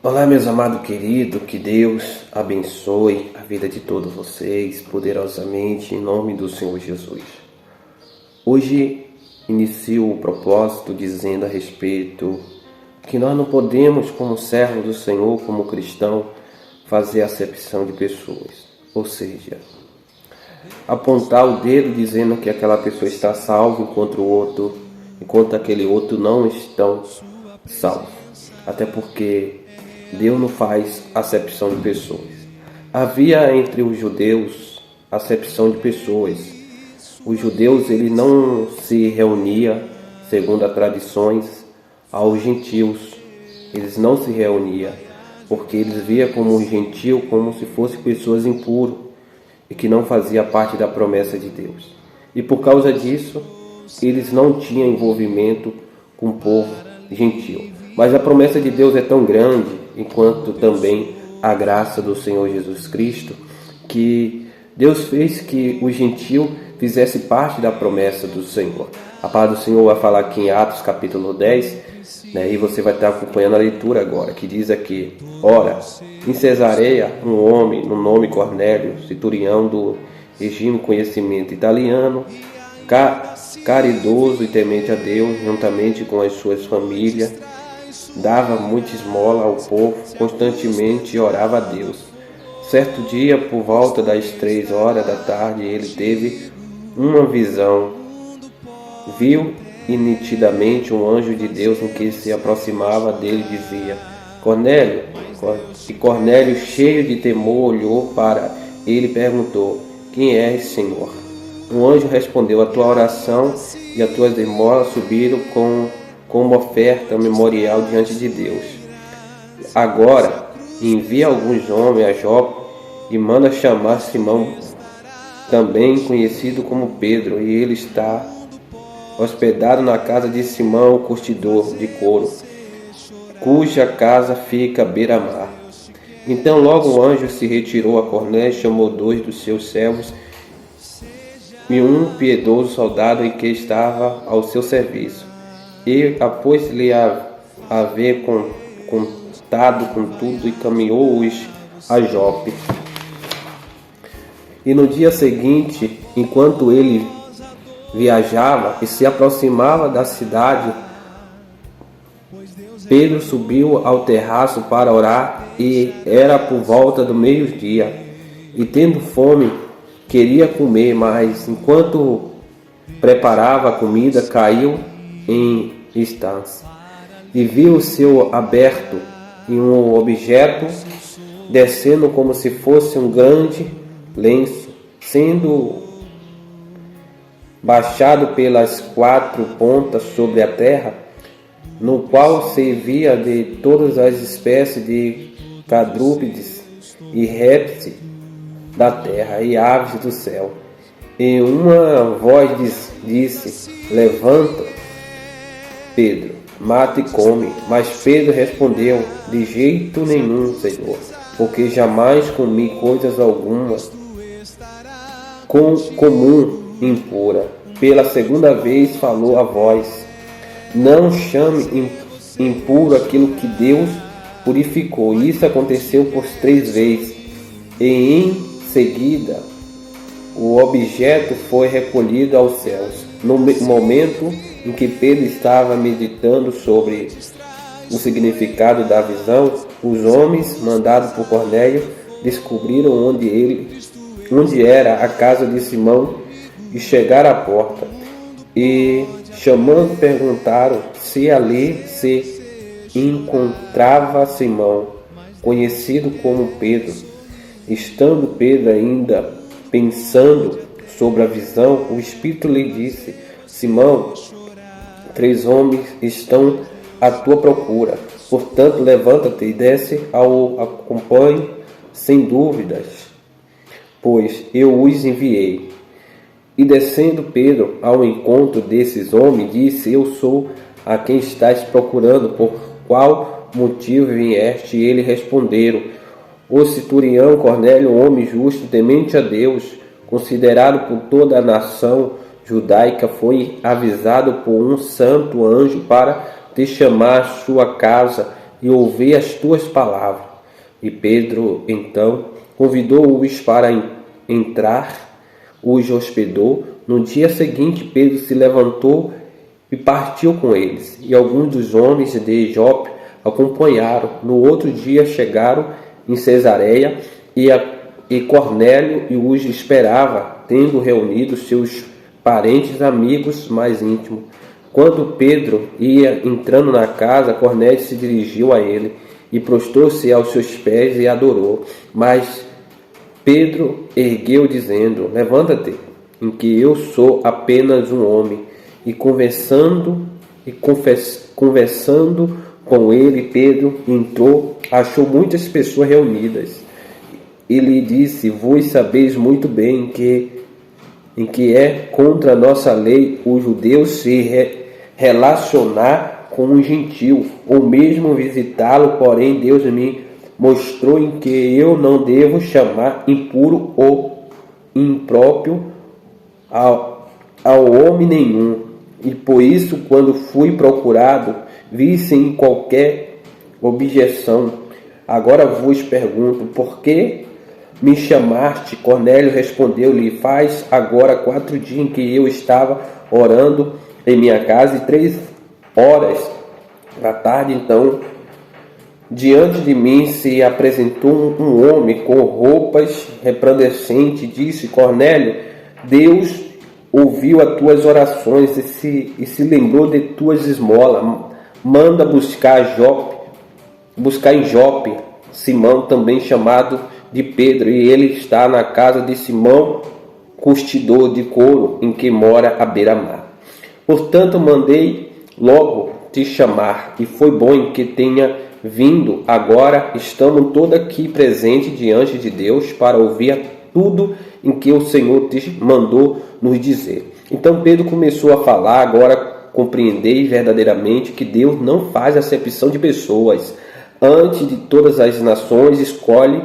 Olá, meus amados queridos, que Deus abençoe a vida de todos vocês poderosamente em nome do Senhor Jesus. Hoje inicio o propósito dizendo a respeito que nós não podemos, como servo do Senhor, como cristão, fazer acepção de pessoas, ou seja, apontar o dedo dizendo que aquela pessoa está salva enquanto aquele outro não estão salvo. Até porque Deus não faz acepção de pessoas. Havia entre os judeus acepção de pessoas. Os judeus ele não se reunia segundo as tradições aos gentios. Eles não se reuniam porque eles via como um gentio como se fossem pessoas impuras e que não fazia parte da promessa de Deus. E por causa disso, eles não tinham envolvimento com o povo gentio. Mas a promessa de Deus é tão grande, enquanto também a graça do Senhor Jesus Cristo, que Deus fez que o gentio fizesse parte da promessa do Senhor. A palavra do Senhor vai falar aqui em Atos capítulo 10, e você vai estar acompanhando a leitura agora, que diz aqui: ora, em Cesareia, um homem, no nome Cornélio, centurião do regime conhecimento italiano, caridoso e temente a Deus, juntamente com as suas famílias, dava muita esmola ao povo, constantemente orava a Deus. Certo dia, por volta das 3 horas da tarde, ele teve uma visão. Viu e nitidamente um anjo de Deus em que se aproximava dele dizia: Cornélio. E Cornélio, cheio de temor, olhou para ele e perguntou: quem és, Senhor? O anjo respondeu: a tua oração e as tuas esmolas subiram com uma oferta memorial diante de Deus. Agora envia alguns homens a Jope e manda chamar Simão, também conhecido como Pedro, e ele está hospedado na casa de Simão, o curtidor de couro, cuja casa fica à beira-mar. Então logo o anjo se retirou a Cornélio, chamou 2 dos seus servos e um piedoso soldado em que estava ao seu serviço. E após-lhe haver contado com tudo, e caminhou-os a Jope. E no dia seguinte, enquanto ele viajava e se aproximava da cidade, Pedro subiu ao terraço para orar, e era por volta do meio-dia. E tendo fome, queria comer, mas enquanto preparava a comida, caiu em estância e viu o céu aberto e um objeto descendo como se fosse um grande lenço, sendo baixado pelas 4 pontas sobre a terra, no qual se via de todas as espécies de quadrúpedes e répteis da terra e aves do céu. E uma voz disse: levanta, Pedro, mata e come. Mas Pedro respondeu: de jeito nenhum, Senhor, porque jamais comi coisas algumas comum impura. Pela segunda vez falou a voz: não chame impuro aquilo que Deus purificou. Isso aconteceu por 3 vezes, e em seguida o objeto foi recolhido aos céus. No momento em que Pedro estava meditando sobre o significado da visão, os homens mandados por Cornélio descobriram onde era a casa de Simão e chegaram à porta. E chamando, perguntaram se ali se encontrava Simão, conhecido como Pedro. Estando Pedro ainda pensando sobre a visão, o Espírito lhe disse: Simão, 3 homens estão à tua procura. Portanto, levanta-te e desce ao acompanhe sem dúvidas, pois eu os enviei. E descendo Pedro ao encontro desses homens, disse: eu sou a quem estás procurando, por qual motivo vieste? E eles responderam: o centurião Cornélio, um homem justo, temente a Deus, considerado por toda a nação judaica, foi avisado por um santo anjo para te chamar à sua casa e ouvir as tuas palavras. E Pedro, então, convidou-os para entrar, os hospedou. No dia seguinte, Pedro se levantou e partiu com eles. E alguns dos homens de Jope acompanharam. No outro dia chegaram em Cesareia e Cornélio os esperava, tendo reunido seus parentes e amigos mais íntimos. Quando Pedro ia entrando na casa, Cornélio se dirigiu a ele e prostrou-se aos seus pés e adorou. Mas Pedro ergueu, dizendo: levanta-te, em que eu sou apenas um homem. E conversando com ele, Pedro entrou, achou muitas pessoas reunidas. E lhe disse: vós sabeis muito bem em que é contra a nossa lei o judeu se relacionar com um gentil, ou mesmo visitá-lo, porém Deus me mostrou em que eu não devo chamar impuro ou impróprio ao homem nenhum. E por isso, quando fui procurado, vi sem qualquer objeção. Agora vos pergunto: por que me chamaste? Cornélio respondeu-lhe: faz agora 4 dias que eu estava orando em minha casa, e 3 horas da tarde, então, diante de mim se apresentou um homem com roupas resplandecentes. Disse: Cornélio, Deus ouviu as tuas orações e se lembrou de tuas esmolas. Manda buscar em Jope Simão, também chamado de Pedro, e ele está na casa de Simão, curtidor de couro, em que mora à beira-mar. Portanto, mandei logo te chamar, e foi bom em que tenha vindo. Agora estamos todos aqui presentes diante de Deus para ouvir tudo em que o Senhor te mandou nos dizer. Então Pedro começou a falar: agora compreendeis verdadeiramente que Deus não faz acepção de pessoas. Antes de todas as nações escolhe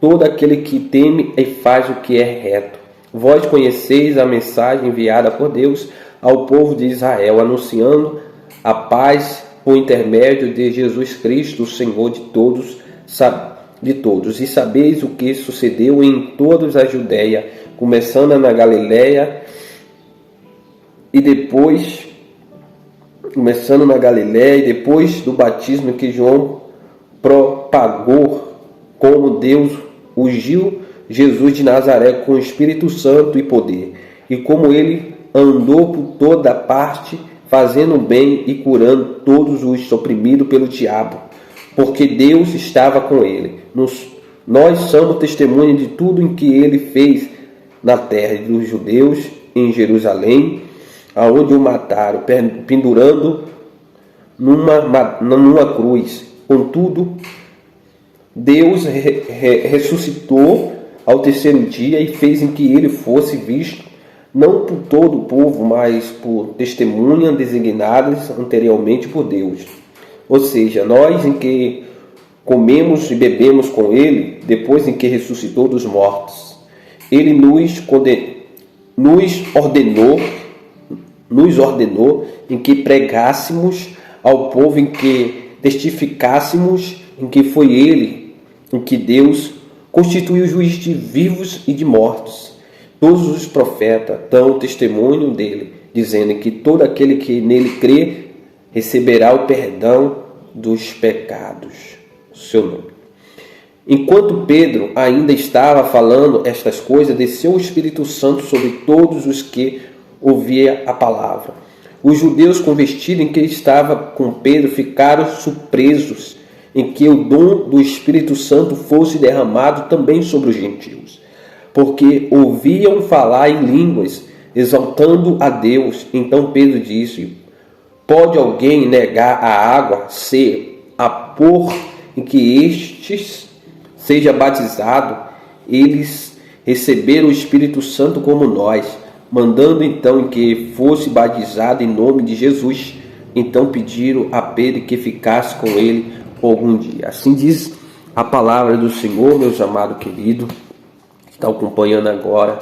todo aquele que teme e faz o que é reto. Vós conheceis a mensagem enviada por Deus ao povo de Israel, anunciando a paz por intermédio de Jesus Cristo, o Senhor de todos. E sabeis o que sucedeu em toda a Judeia, começando na Galileia e depois do batismo que João propagou, como Deus ungiu Jesus de Nazaré com o Espírito Santo e poder, e como ele andou por toda parte, fazendo bem e curando todos os oprimidos pelo diabo, porque Deus estava com ele. Nós somos testemunha de tudo em que ele fez na terra dos judeus, em Jerusalém, aonde o mataram, pendurando numa cruz. Contudo, Deus ressuscitou ao terceiro dia e fez em que ele fosse visto, não por todo o povo, mas por testemunhas designadas anteriormente por Deus. Ou seja, nós em que comemos e bebemos com ele, depois em que ressuscitou dos mortos, ele nos ordenou em que pregássemos ao povo, em que testificássemos em que foi ele, em que Deus constituiu juiz de vivos e de mortos. Todos os profetas dão testemunho dele, dizendo que todo aquele que nele crê receberá o perdão dos pecados. Seu nome. Enquanto Pedro ainda estava falando estas coisas, desceu o Espírito Santo sobre todos os que ouviam a palavra. Os judeus convertidos em que estava com Pedro ficaram surpresos em que o dom do Espírito Santo fosse derramado também sobre os gentios, porque ouviam falar em línguas, exaltando a Deus. Então Pedro disse: pode alguém negar a água se a pôr em que estes seja batizado? Eles receberam o Espírito Santo como nós, mandando então que fosse batizado em nome de Jesus. Então pediram a Pedro que ficasse com ele por algum dia. Assim diz a palavra do Senhor, meus amados queridos, que está acompanhando agora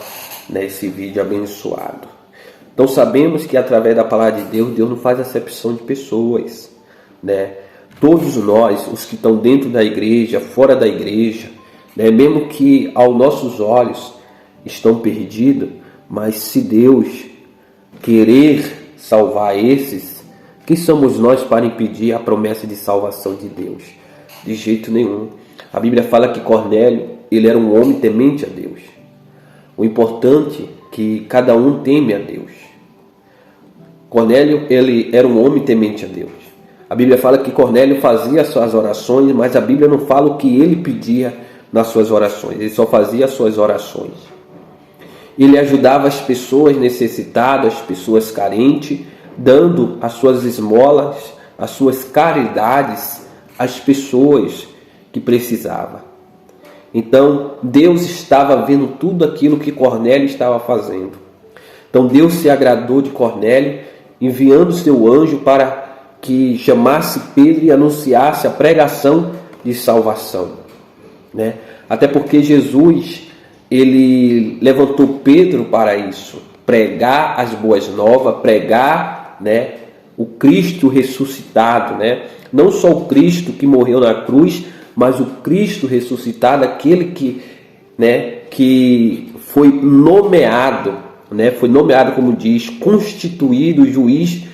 nesse vídeo abençoado. Então sabemos que através da palavra de Deus, Deus não faz acepção de pessoas, né? todos nós, os que estão dentro da igreja, fora da igreja, né, mesmo que aos nossos olhos estão perdidos, mas se Deus querer salvar esses, quem somos nós para impedir a promessa de salvação de Deus? De jeito nenhum. A Bíblia fala que Cornélio, ele era um homem temente a Deus. O importante é que cada um teme a Deus. Cornélio, ele era um homem temente a Deus. A Bíblia fala que Cornélio fazia as suas orações, mas a Bíblia não fala o que ele pedia nas suas orações. Ele só fazia as suas orações. Ele ajudava as pessoas necessitadas, as pessoas carentes, dando as suas esmolas, as suas caridades às pessoas que precisavam. Então, Deus estava vendo tudo aquilo que Cornélio estava fazendo. Então, Deus se agradou de Cornélio, enviando seu anjo para que chamasse Pedro e anunciasse a pregação de salvação, né? Até porque Jesus, ele levantou Pedro para isso, pregar as boas novas, pregar, né, o Cristo ressuscitado, né? Não só o Cristo que morreu na cruz, mas o Cristo ressuscitado, aquele que, né, que foi nomeado, né, foi nomeado, como diz, constituído juiz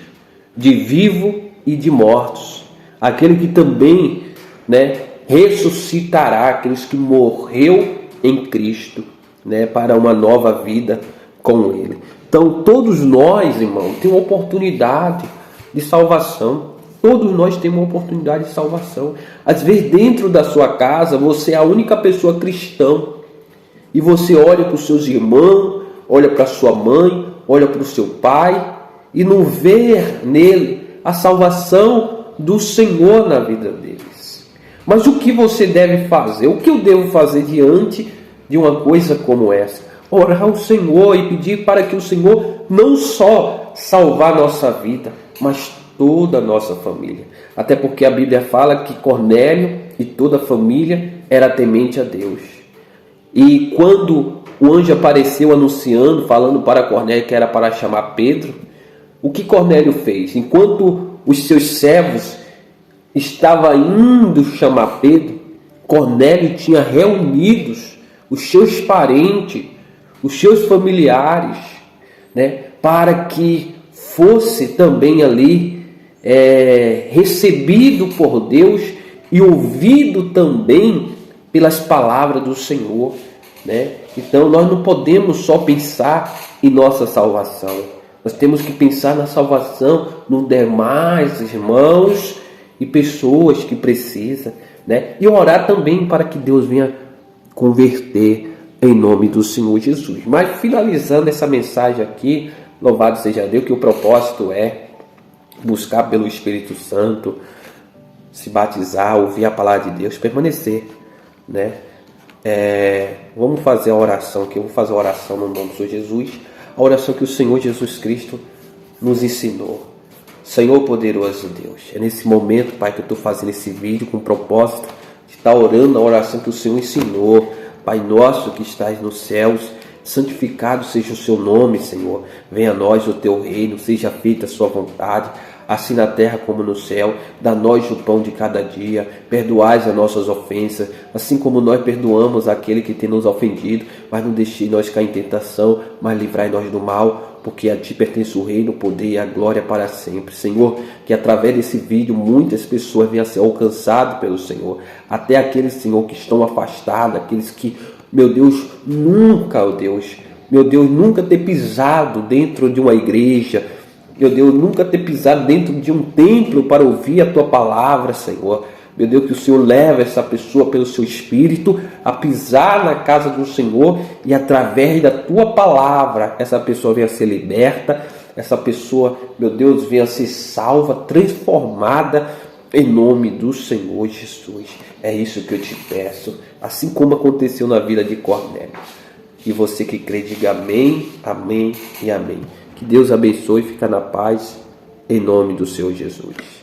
de vivo e de mortos, aquele que também, né, ressuscitará aqueles que morreu em Cristo, né, para uma nova vida com Ele. Então todos nós, irmãos, temos uma oportunidade de salvação. Todos nós temos uma oportunidade de salvação. Às vezes dentro da sua casa você é a única pessoa cristã e você olha para os seus irmãos, olha para a sua mãe, olha para o seu pai e não vê nele a salvação do Senhor na vida deles. Mas o que você deve fazer? O que eu devo fazer diante de uma coisa como essa? Orar ao Senhor e pedir para que o Senhor não só salvar nossa vida, mas toda a nossa família. Até porque a Bíblia fala que Cornélio e toda a família era temente a Deus. E quando o anjo apareceu anunciando, falando para Cornélio que era para chamar Pedro, o que Cornélio fez? Enquanto os seus servos estavam indo chamar Pedro, Cornélio tinha reunidos os seus parentes, os seus familiares, né, para que fosse também ali recebido por Deus e ouvido também pelas palavras do Senhor, né? Então nós não podemos só pensar em nossa salvação. Nós temos que pensar na salvação nos demais irmãos e pessoas que precisam, né? E orar também para que Deus venha converter em nome do Senhor Jesus. Mas finalizando essa mensagem aqui, louvado seja Deus, que o propósito é buscar pelo Espírito Santo, se batizar, ouvir a palavra de Deus, permanecer, né? Vamos fazer a oração, que eu vou fazer a oração no nome do Senhor Jesus, a oração que o Senhor Jesus Cristo nos ensinou. Senhor poderoso Deus, é nesse momento, Pai, que eu estou fazendo esse vídeo com o propósito de estar orando a oração que o Senhor ensinou. Pai nosso que estás nos céus, santificado seja o seu nome, Senhor. Venha a nós o teu reino, seja feita a sua vontade, assim na terra como no céu. Dá-nos o pão de cada dia, perdoais as nossas ofensas, assim como nós perdoamos aquele que tem nos ofendido, mas não deixe nós cair em tentação, mas livrai-nós do mal, porque a ti pertence o reino, o poder e a glória para sempre. Senhor, que através desse vídeo muitas pessoas venham a ser alcançadas pelo Senhor, até aqueles, Senhor, que estão afastados, aqueles que, meu Deus, nunca ter pisado dentro de uma igreja, meu Deus, nunca ter pisado dentro de um templo para ouvir a tua palavra, Senhor. Meu Deus, que o Senhor leve essa pessoa pelo seu Espírito a pisar na casa do Senhor e através da tua palavra essa pessoa venha a ser liberta, essa pessoa, meu Deus, venha a ser salva, transformada em nome do Senhor Jesus. É isso que eu te peço, assim como aconteceu na vida de Cornélio. E você que crê, diga amém, amém e amém. Que Deus abençoe e fica na paz em nome do Senhor Jesus.